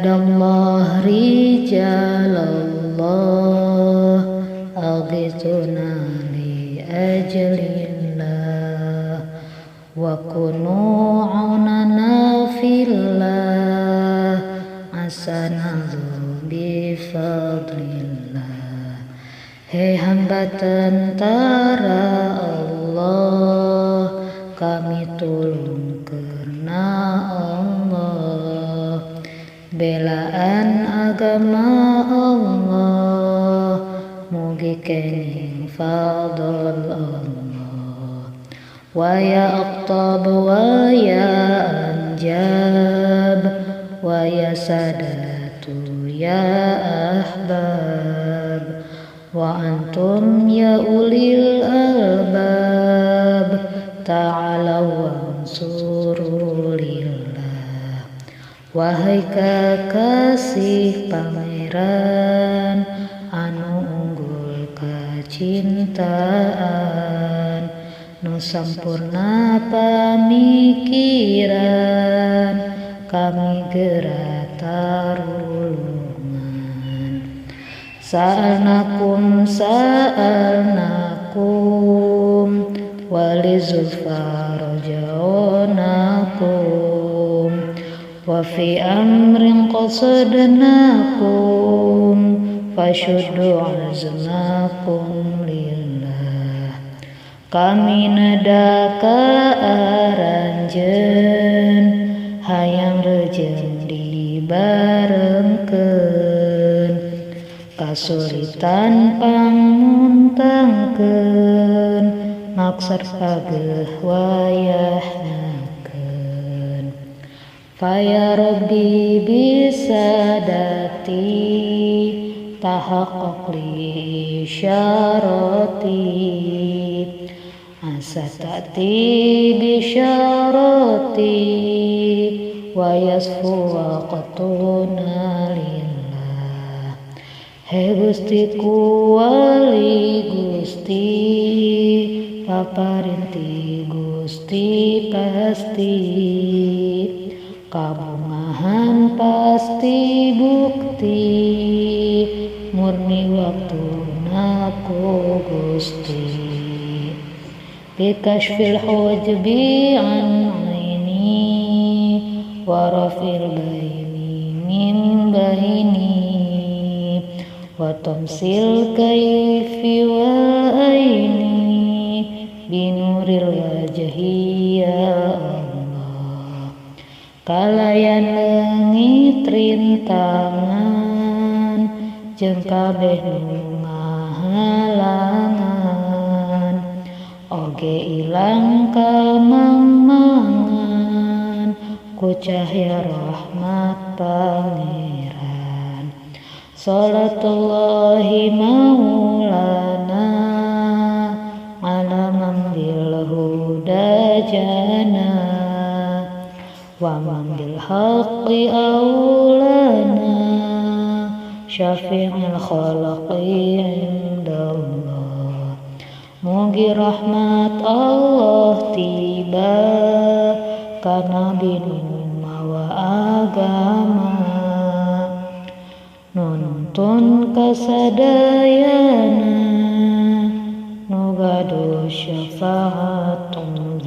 ibadallah rijalallah aghithuna li ajlillah wa kunu aunana fillah asanadhu bifadlillah. Hei hamba tentara Allah, kami tolong karena Allah, belaan agama Allah, mugi kening fadl Allah. Wa ya aqtab wa ya anjab wa ya sadatu ya ahbab wa antum ya ulil albab ta'alaw wansuru lillah. Wahai kekasih pangeran anu unggul kacintaan, nu sampurna pamikiran, kami gerak tarulungan. Sa'alnakum wali zulfa rajaunakum wa fi amrin qasadnakum fashuddu azmakum lillah. Kami nadaka aranjeun hayang rejeun dibarengkeun, kasulitan pamuntangkeun, maksar pageuh wayahnakeun. Faya Rabbi bisadati tahaqqaq li isyarati asatati bisyarati wa yasfu waqtuna lillah. Hei Gusti kuwali Gusti, paparinti Gusti pasti, kabungahan pasti bukti, murni waktuna ku Gusti. Bikashfil hujbi an aini wa rafil baini min baini wa tamsil kaifi wal aini binuril wajhi ya Allah. Kalayan leungit rintangan jeung kabeh nu ngahalangan, oge ilang kamangmangan ku cahya rahmat pangeran. Salatullahi maulana ala man bil huda jana wa man bil haqqi aulana syafi'il khalaqi indallah. Mugi rahmat Allah tiba kana binu mawa agama, nuntun kasadayana nu gaduh syafaatun